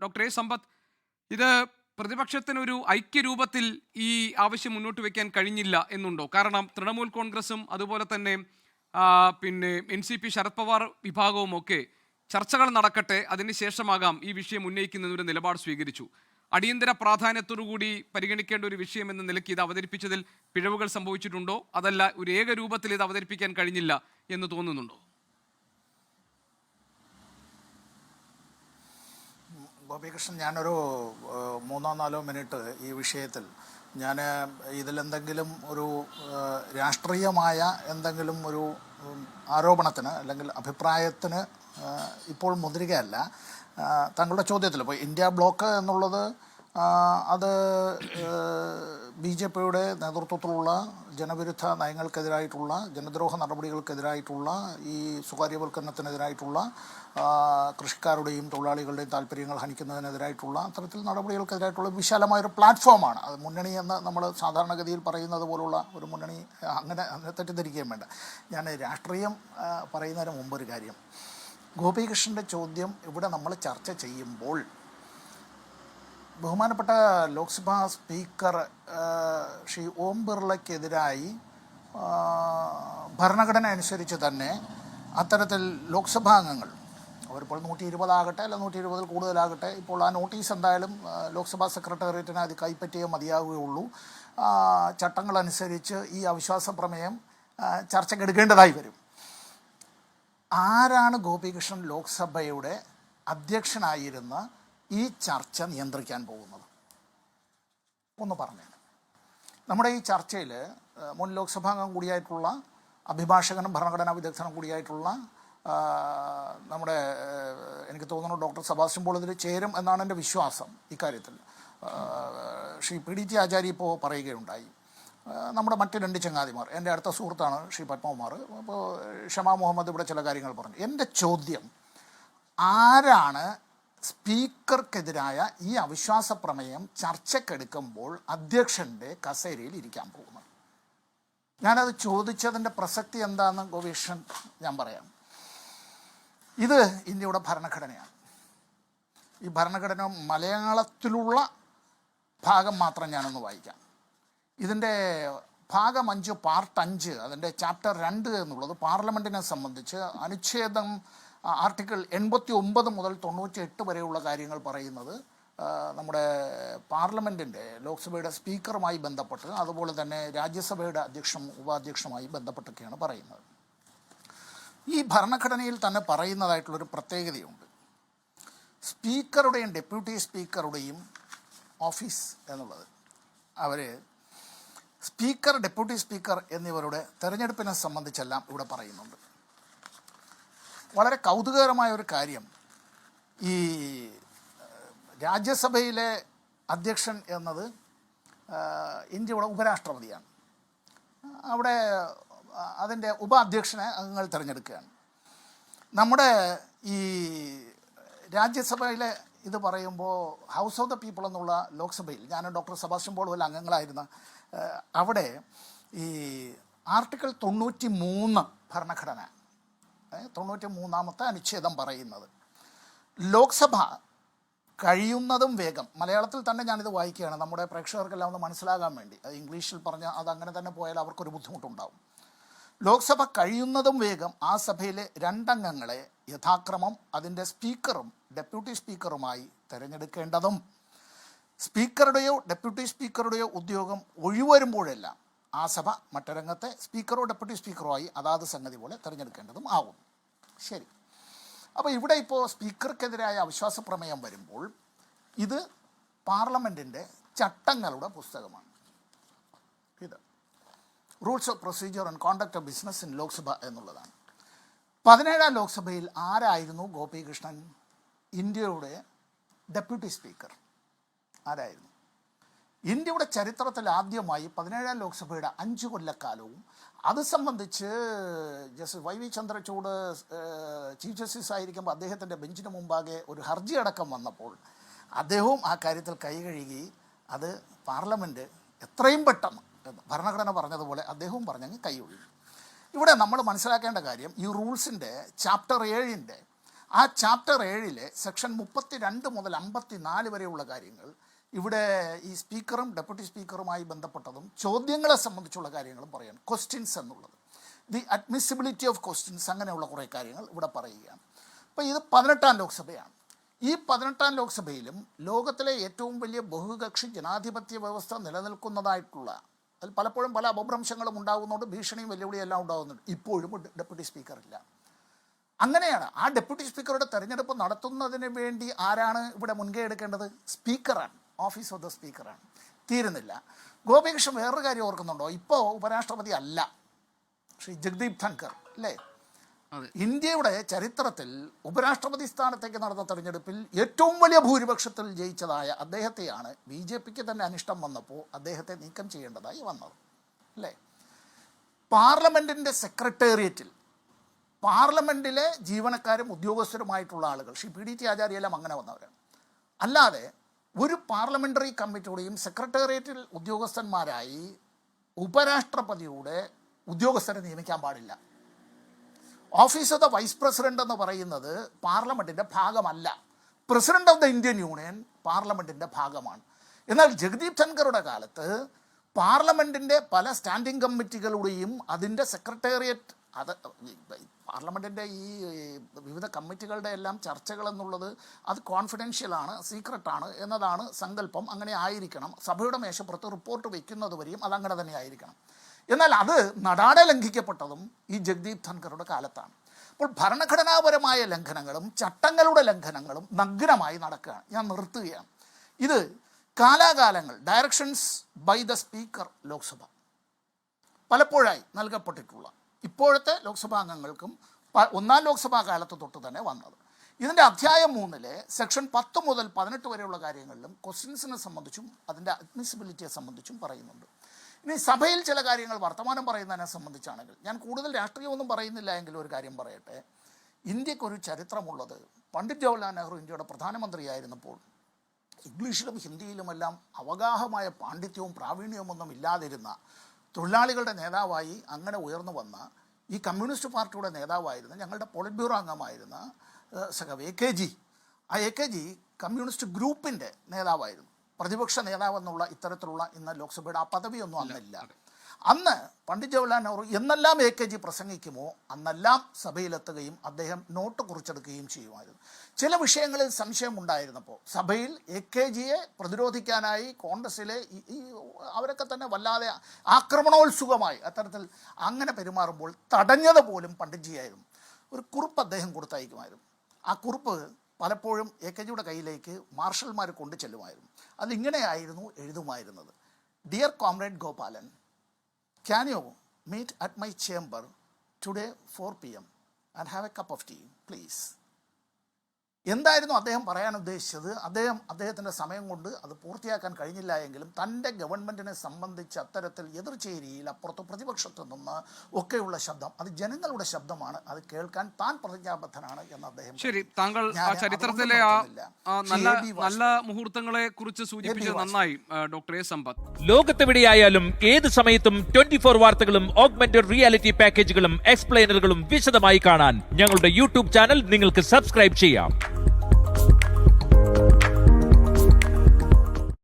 Doctor A സമ്പത്ത്, ഇത് പ്രതിപക്ഷത്തിനൊരു ഐക്യരൂപത്തിൽ ഈ ആവശ്യം മുന്നോട്ട് വയ്ക്കാൻ കഴിഞ്ഞില്ല എന്നുണ്ടോ? കാരണം തൃണമൂൽ കോൺഗ്രസും അതുപോലെ തന്നെ പിന്നെ NCP ശരത് പവാർ വിഭാഗവും ഒക്കെ ചർച്ചകൾ നടക്കട്ടെ, അതിനുശേഷമാകാം ഈ വിഷയം ഉന്നയിക്കുന്നതിനൊരു നിലപാട് സ്വീകരിച്ചു. അടിയന്തര പ്രാധാന്യത്തോടുകൂടി പരിഗണിക്കേണ്ട ഒരു വിഷയം എന്ന നിലയ്ക്ക് ഇത് അവതരിപ്പിച്ചതിൽ പിഴവുകൾ സംഭവിച്ചിട്ടുണ്ടോ? അതല്ല ഒരു ഏകരൂപത്തിൽ ഇത് അവതരിപ്പിക്കാൻ കഴിഞ്ഞില്ല എന്ന് തോന്നുന്നുണ്ടോ? ഗോപികൃഷ്ണൻ, ഞാനൊരു 3-4 മിനിറ്റ് ഈ വിഷയത്തിൽ ഇതിലെന്തെങ്കിലും ഒരു രാഷ്ട്രീയമായ എന്തെങ്കിലും ഒരു ആരോപണത്തിന് അല്ലെങ്കിൽ അഭിപ്രായത്തിന് ഇപ്പോൾ മുതിരുകയല്ല. താങ്കളുടെ ചോദ്യത്തിൽ ഇപ്പോൾ ഇന്ത്യ ബ്ലോക്ക് എന്നുള്ളത് അത് BJP നേതൃത്വത്തിലുള്ള ജനവിരുദ്ധ നയങ്ങൾക്കെതിരായിട്ടുള്ള, ജനദ്രോഹ നടപടികൾക്കെതിരായിട്ടുള്ള, ഈ സ്വകാര്യവൽക്കരണത്തിനെതിരായിട്ടുള്ള, കൃഷിക്കാരുടെയും തൊഴിലാളികളുടെയും താല്പര്യങ്ങൾ ഹനിക്കുന്നതിനെതിരായിട്ടുള്ള അത്തരത്തിൽ നടപടികൾക്കെതിരായിട്ടുള്ള വിശാലമായൊരു പ്ലാറ്റ്ഫോമാണ്. അത് മുന്നണി എന്ന് നമ്മൾ സാധാരണഗതിയിൽ പറയുന്നത് പോലുള്ള ഒരു മുന്നണി അങ്ങനെ തെറ്റിദ്ധരിക്കുകയും വേണ്ട. ഞാൻ രാഷ്ട്രീയം പറയുന്നതിന് മുമ്പൊരു കാര്യം, ഗോപികൃഷ്ണൻ്റെ ചോദ്യം ഇവിടെ നമ്മൾ ചർച്ച ചെയ്യുമ്പോൾ ബഹുമാനപ്പെട്ട ലോക്സഭാ സ്പീക്കർ ശ്രീ ഓം ബിർളയ്ക്കെതിരായി ഭരണഘടന അനുസരിച്ച് തന്നെ അത്തരത്തിൽ ലോക്സഭാംഗങ്ങൾ അവരിപ്പോൾ 120 ആകട്ടെ അല്ല 120 കൂടുതലാകട്ടെ, ഇപ്പോൾ ആ നോട്ടീസ് എന്തായാലും ലോക്സഭാ സെക്രട്ടേറിയറ്റിന് അത് കൈപ്പറ്റിയേ മതിയാവുകയുള്ളൂ. ചട്ടങ്ങളനുസരിച്ച് ഈ അവിശ്വാസ പ്രമേയം ചർച്ചയ്ക്കെടുക്കേണ്ടതായി വരും. ആരാണ് ഗോപികൃഷ്ണൻ ലോക്സഭയുടെ അധ്യക്ഷനായിരുന്ന ഈ ചർച്ച നിയന്ത്രിക്കാൻ പോകുന്നത്? ഒന്ന് പറഞ്ഞു. നമ്മുടെ ഈ ചർച്ചയിൽ മുൻ ലോക്സഭാംഗം കൂടിയായിട്ടുള്ള, അഭിഭാഷകനും ഭരണഘടനാ വിദഗ്ധനും കൂടിയായിട്ടുള്ള നമ്മുടെ എനിക്ക് തോന്നുന്നു ഡോക്ടർ സെബാസ്റ്റ്യൻ പോൾ ഇതിൽ ചേരും എന്നാണ് എൻ്റെ വിശ്വാസം. ഇക്കാര്യത്തിൽ ശ്രീ PDT ആചാര്യ ഇപ്പോൾ പറയുകയുണ്ടായി. നമ്മുടെ മറ്റ് 2 ചങ്ങാതിമാർ, എൻ്റെ അടുത്ത സുഹൃത്താണ് ശ്രീ പത്മകുമാർ, അപ്പോൾ ഷമാ മുഹമ്മദ് ഇവിടെ ചില കാര്യങ്ങൾ പറഞ്ഞു. എൻ്റെ ചോദ്യം, ആരാണ് സ്പീക്കർക്കെതിരായ ഈ അവിശ്വാസ പ്രമേയം ചർച്ചയ്ക്കെടുക്കുമ്പോൾ അധ്യക്ഷൻ്റെ കസേരയിൽ ഇരിക്കാൻ പോകുന്നത്? ഞാനത് ചോദിച്ചതിൻ്റെ പ്രസക്തി എന്താണെന്ന് ഗോപികൃഷ്ണൻ ഞാൻ പറയാം. ഇത് ഇന്ത്യയുടെ ഭരണഘടനയാണ്. ഈ ഭരണഘടന മലയാളത്തിലുള്ള ഭാഗം മാത്രം ഞാനൊന്ന് വായിക്കാം. ഇതിൻ്റെ ഭാഗം 5 പാർട്ട് 5, അതിൻ്റെ ചാപ്റ്റർ 2 എന്നുള്ളത് പാർലമെൻറ്റിനെ സംബന്ധിച്ച് അനുച്ഛേദം ആർട്ടിക്കിൾ 89 മുതൽ 98 വരെയുള്ള കാര്യങ്ങൾ പറയുന്നത് നമ്മുടെ പാർലമെൻറ്റിൻ്റെ ലോക്സഭയുടെ സ്പീക്കറുമായി ബന്ധപ്പെട്ട്, അതുപോലെ തന്നെ രാജ്യസഭയുടെ ഉപാധ്യക്ഷനുമായി ബന്ധപ്പെട്ടൊക്കെയാണ് പറയുന്നത്. ഈ ഭരണഘടനയിൽ തന്നെ പറയുന്നതായിട്ടുള്ളൊരു പ്രത്യേകതയുണ്ട്. സ്പീക്കറുടെയും ഡെപ്യൂട്ടി സ്പീക്കറുടെയും ഓഫീസ് എന്നുള്ളത്, അവർ സ്പീക്കർ, ഡെപ്യൂട്ടി സ്പീക്കർ എന്നിവരുടെ തെരഞ്ഞെടുപ്പിനെ സംബന്ധിച്ചെല്ലാം ഇവിടെ പറയുന്നുണ്ട്. വളരെ കൗതുകകരമായ ഒരു കാര്യം, ഈ രാജ്യസഭയിലെ അധ്യക്ഷൻ എന്നത് ഇന്ത്യയുടെ ഉപരാഷ്ട്രപതിയാണ്. അവിടെ അതിൻ്റെ ഉപാധ്യക്ഷനെ അംഗങ്ങൾ തിരഞ്ഞെടുക്കുകയാണ്. നമ്മുടെ ഈ രാജ്യസഭയിലെ ഇത് പറയുമ്പോൾ ഹൗസ് ഓഫ് ദ പീപ്പിൾ എന്നുള്ള ലോക്സഭയിൽ ഞാൻ ഡോക്ടർ സെബാസ്റ്റ്യൻ പോൾ പോലെ അംഗങ്ങളായിരുന്ന അവിടെ ഈ ആർട്ടിക്കിൾ 93 ഭരണഘടന 93ാമത്തെ അനുച്ഛേദം പറയുന്നത്, ലോക്സഭ കഴിയുന്നതും വേഗം, മലയാളത്തിൽ തന്നെ ഞാനിത് വായിക്കുകയാണ് നമ്മുടെ പ്രേക്ഷകർക്കെല്ലാം ഒന്ന് മനസ്സിലാകാൻ വേണ്ടി, അത് ഇംഗ്ലീഷിൽ പറഞ്ഞാൽ അതങ്ങനെ തന്നെ പോയാൽ അവർക്കൊരു ബുദ്ധിമുട്ടുണ്ടാവും. ലോക്സഭ കഴിയുന്നതും വേഗം ആ സഭയിലെ 2 അംഗങ്ങളെ യഥാക്രമം അതിൻ്റെ സ്പീക്കറും ഡെപ്യൂട്ടി സ്പീക്കറുമായി തിരഞ്ഞെടുക്കേണ്ടതും, സ്പീക്കറുടെയോ ഡെപ്യൂട്ടി സ്പീക്കറുടെയോ ഉദ്യോഗം ഒഴിവരുമ്പോഴെല്ലാം ആ സഭ മറ്റൊരംഗത്തെ സ്പീക്കറോ ഡെപ്യൂട്ടി സ്പീക്കറോ ആയി അതാത് സംഗതി പോലെ തിരഞ്ഞെടുക്കേണ്ടതും ആവും. ശരി, അപ്പോൾ ഇവിടെ ഇപ്പോൾ സ്പീക്കർക്കെതിരായ അവിശ്വാസ പ്രമേയം വരുമ്പോൾ ഇത് പാർലമെൻറ്റിൻ്റെ ചട്ടങ്ങളുടെ പുസ്തകമാണ്. ഇത് rules of procedure and conduct of business in Lok Sabha എന്നുള്ളതാണ്. 17ാം ലോക്സഭയിൽ ആരായിരുന്നു ഗോപികൃഷ്ണൻ ഇന്ത്യയുടെ ഡെപ്യൂട്ടി സ്പീക്കർ? ആരായിരുന്നു? ഇന്ത്യയുടെ ചരിത്രത്തിൽ ആദ്യമായി 17ാം ലോക്സഭയുടെ 5 കൊല്ലക്കാലവും അത് സംബന്ധിച്ച് justice YV Chandrachud chief justice ആയിരിക്കുമ്പോൾ അദ്ദേഹത്തിൻ്റെ ബെഞ്ചിന് മുമ്പാകെ ഒരു ഹർജി അടക്കം വന്നപ്പോൾ അദ്ദേഹവും ആ കാര്യത്തിൽ കൈകഴുകി അത് പാർലമെൻറ്റ് എത്രയും പെട്ടെന്ന് ഭരണഘടന പറഞ്ഞതുപോലെ അദ്ദേഹവും പറഞ്ഞങ്ങ് കൈയൊഴിഞ്ഞു. ഇവിടെ നമ്മൾ മനസ്സിലാക്കേണ്ട കാര്യം, ഈ റൂൾസിൻ്റെ ചാപ്റ്റർ 7 ആ ചാപ്റ്റർ 7 സെക്ഷൻ 32 മുതൽ 54 വരെയുള്ള കാര്യങ്ങൾ ഇവിടെ ഈ സ്പീക്കറും ഡെപ്യൂട്ടി സ്പീക്കറുമായി ബന്ധപ്പെട്ടതും ചോദ്യങ്ങളെ സംബന്ധിച്ചുള്ള കാര്യങ്ങളും പറയാണ്. ക്വസ്റ്റ്യൻസ് എന്നുള്ളത്, ദി അഡ്മിസിബിലിറ്റി ഓഫ് ക്വസ്റ്റ്യൻസ്, അങ്ങനെയുള്ള കുറേ കാര്യങ്ങൾ ഇവിടെ പറയുകയാണ്. അപ്പോൾ ഇത് 18ാം ലോക്സഭയാണ്. ഈ 18ാം ലോക്സഭയിലും ലോകത്തിലെ ഏറ്റവും വലിയ ബഹുകക്ഷി ജനാധിപത്യ വ്യവസ്ഥ നിലനിൽക്കുന്നതായിട്ടുള്ള, അതിൽ പലപ്പോഴും പല അപഭ്രംശങ്ങളും ഉണ്ടാകുന്നുണ്ട്, ഭീഷണിയും വെല്ലുവിളിയും എല്ലാം ഉണ്ടാകുന്നുണ്ട്. ഇപ്പോഴും ഡെപ്യൂട്ടി സ്പീക്കറില്ല. അങ്ങനെയാണ് ആ ഡെപ്യൂട്ടി സ്പീക്കറുടെ തെരഞ്ഞെടുപ്പ് നടത്തുന്നതിന് വേണ്ടി ആരാണ് ഇവിടെ മുൻകൈ എടുക്കേണ്ടത്? സ്പീക്കറാണ്, ഓഫീസ് ഓഫ് ദ സ്പീക്കറാണ്. തീരുന്നില്ല. ഗോപികൃഷ്ണൻ വേറൊരു കാര്യം ഓർക്കുന്നുണ്ടോ? ഇപ്പോൾ ഉപരാഷ്ട്രപതി അല്ല ശ്രീ ജഗ്ദീപ് ധൻകർ അല്ലേ? ഇന്ത്യയുടെ ചരിത്രത്തിൽ ഉപരാഷ്ട്രപതി സ്ഥാനത്തേക്ക് നടന്ന തെരഞ്ഞെടുപ്പിൽ ഏറ്റവും വലിയ ഭൂരിപക്ഷത്തിൽ ജയിച്ചതായ അദ്ദേഹത്തെയാണ് BJPക്ക് തന്നെ അനിഷ്ടം വന്നപ്പോൾ അദ്ദേഹത്തെ നീക്കം ചെയ്യേണ്ടതായി വന്നത് അല്ലേ? പാർലമെൻറ്റിൻ്റെ സെക്രട്ടേറിയറ്റിൽ പാർലമെൻറ്റിലെ ജീവനക്കാരും ഉദ്യോഗസ്ഥരുമായിട്ടുള്ള ആളുകൾ, ശ്രീ PDT ആചാര്യയെല്ലാം അങ്ങനെ വന്നവരാണ്. അല്ലാതെ ഒരു പാർലമെൻ്ററി കമ്മിറ്റിയുടെയും സെക്രട്ടേറിയറ്റിൽ ഉദ്യോഗസ്ഥന്മാരായി ഉപരാഷ്ട്രപതിയുടെ ഉദ്യോഗസ്ഥരെ നിയമിക്കാൻ പാടില്ല. Office of the vice president എന്ന് പറയുന്നത് പാർലമെൻറ്റിൻ്റെ ഭാഗമല്ല. President of the Indian union പാർലമെൻറ്റിൻ്റെ ഭാഗമാണ്. എന്നാൽ ജഗദീപ് ധൻകറുടെ കാലത്ത് പാർലമെൻറ്റിൻ്റെ പല സ്റ്റാൻഡിംഗ് കമ്മിറ്റികളുടെയും അതിൻ്റെ സെക്രട്ടേറിയറ്റ്, അത് പാർലമെൻറ്റിൻ്റെ ഈ വിവിധ കമ്മിറ്റികളുടെ എല്ലാം ചർച്ചകൾ എന്നുള്ളത് അത് കോൺഫിഡൻഷ്യലാണ്, സീക്രട്ടാണ് എന്നതാണ് സങ്കല്പം. അങ്ങനെ ആയിരിക്കണം. സഭയുടെ മേശപ്പുറത്ത് റിപ്പോർട്ട് വയ്ക്കുന്നത് വരെയും അതങ്ങനെ തന്നെ ആയിരിക്കണം. എന്നാൽ അത് നടാടെ ലംഘിക്കപ്പെട്ടതും ഈ ജഗ്ദീപ് ധൻകറുടെ കാലത്താണ്. അപ്പോൾ ഭരണഘടനാപരമായ ലംഘനങ്ങളും ചട്ടങ്ങളുടെ ലംഘനങ്ങളും നഗ്നമായി നടക്കുകയാണ്. ഞാൻ നിർത്തുകയാണ്. ഇത് കാലാകാലങ്ങൾ directions by the speaker Lok Sabha പലപ്പോഴായി നൽകപ്പെട്ടിട്ടുള്ള ഇപ്പോഴത്തെ ലോക്സഭാംഗങ്ങൾക്കും 1ാം ലോക്സഭാ കാലത്ത് തൊട്ട് തന്നെ വന്നത്. ഇതിൻ്റെ അധ്യായം 3 സെക്ഷൻ 10 മുതൽ 18 വരെയുള്ള കാര്യങ്ങളിലും ക്വസ്റ്റ്യൻസിനെ സംബന്ധിച്ചും അതിൻ്റെ അഡ്മിസിബിലിറ്റിയെ സംബന്ധിച്ചും പറയുന്നുണ്ട്. ഇനി സഭയിൽ ചില കാര്യങ്ങൾ വർത്തമാനം പറയുന്നതിനെ സംബന്ധിച്ചാണെങ്കിൽ ഞാൻ കൂടുതൽ രാഷ്ട്രീയമൊന്നും പറയുന്നില്ല എങ്കിലും ഒരു കാര്യം പറയട്ടെ. ഇന്ത്യക്കൊരു ചരിത്രമുള്ളത്, പണ്ഡിറ്റ് ജവഹർലാൽ നെഹ്റു ഇന്ത്യയുടെ പ്രധാനമന്ത്രിയായിരുന്നപ്പോൾ ഇംഗ്ലീഷിലും ഹിന്ദിയിലുമെല്ലാം അവഗാഹമായ പാണ്ഡിത്യവും പ്രാവീണ്യവും ഒന്നും ഇല്ലാതിരുന്ന തൊഴിലാളികളുടെ നേതാവായി അങ്ങനെ ഉയർന്നു വന്ന ഈ കമ്മ്യൂണിസ്റ്റ് പാർട്ടിയുടെ നേതാവായിരുന്ന ഞങ്ങളുടെ പോളിറ്റ് ബ്യൂറോ അംഗമായിരുന്ന സഖാവ് AKG, ആ AKG കമ്മ്യൂണിസ്റ്റ് ഗ്രൂപ്പിൻ്റെ നേതാവായിരുന്നു. പ്രതിപക്ഷ നേതാവെന്നുള്ള ഇത്തരത്തിലുള്ള ഇന്ന് ലോക്സഭയുടെ ആ പദവിയൊന്നും അന്നില്ല. അന്ന് പണ്ഡിറ്റ് ജവഹർലാൽ നെഹ്റു എന്നെല്ലാം AKG പ്രസംഗിക്കുമോ അന്നെല്ലാം സഭയിലെത്തുകയും അദ്ദേഹം നോട്ട് കുറിച്ചെടുക്കുകയും ചെയ്യുമായിരുന്നു. ചില വിഷയങ്ങളിൽ സംശയമുണ്ടായിരുന്നപ്പോൾ സഭയിൽ AKGയെ പ്രതിരോധിക്കാനായി കോൺഗ്രസ്സിലെ ഈ അവരൊക്കെ തന്നെ വല്ലാതെ ആക്രമണോത്സുകമായി അത്തരത്തിൽ അങ്ങനെ പെരുമാറുമ്പോൾ തടഞ്ഞത് പോലും പണ്ഡിറ്റ്ജിയായിരുന്നു. ഒരു കുറിപ്പ് അദ്ദേഹം കൊടുത്തയക്കുമായിരുന്നു. ആ കുറിപ്പ് പലപ്പോഴും AKGയുടെ കയ്യിലേക്ക് മാർഷൽമാർ കൊണ്ടു ചെല്ലുമായിരുന്നു. അതിങ്ങനെയായിരുന്നു എഴുതുമായിരുന്നത്: dear comrade Gopalan, can you meet at my chamber today 4 PM and have a cup of tea, please? എന്തായിരുന്നു അദ്ദേഹം പറയാൻ ഉദ്ദേശിച്ചത്? അദ്ദേഹത്തിൻ്റെ സമയം കൊണ്ട് അത് പൂർത്തിയാക്കാൻ കഴിഞ്ഞില്ല എങ്കിലും തൻ്റെ ഗവൺമെൻറ്റിനെ സംബന്ധിച്ച് അത്തരത്തിൽ എതിർചേരിയിൽ അപ്പുറത്ത് പ്രതിപക്ഷത്തു നിന്ന് ഒക്കെയുള്ള ശബ്ദം അത് ജനങ്ങളുടെ ശബ്ദമാണ്, അത് കേൾക്കാൻ താൻ പ്രതിജ്ഞാബദ്ധനാണ് എന്ന് അദ്ദേഹം. ശരി, താങ്കൾ ചരിത്രത്തിലെ നല്ല മുഹൂർത്തങ്ങളെ കുറിച്ച് സൂചിപ്പിച്ചത് നന്നായി ഡോക്ടർ A. സമ്പത്ത്. ലോകത്തെവിടെയായാലും ഏത് സമയത്തും 24 വാർത്തകളും ഓഗ്മെന്റഡ് റിയാലിറ്റി പാക്കേജുകളും എക്സ്പ്ലെയിനറുകളും വിശദമായി കാണാൻ ഞങ്ങളുടെ യൂട്യൂബ് ചാനൽ നിങ്ങൾക്ക് സബ്സ്ക്രൈബ് ചെയ്യാം.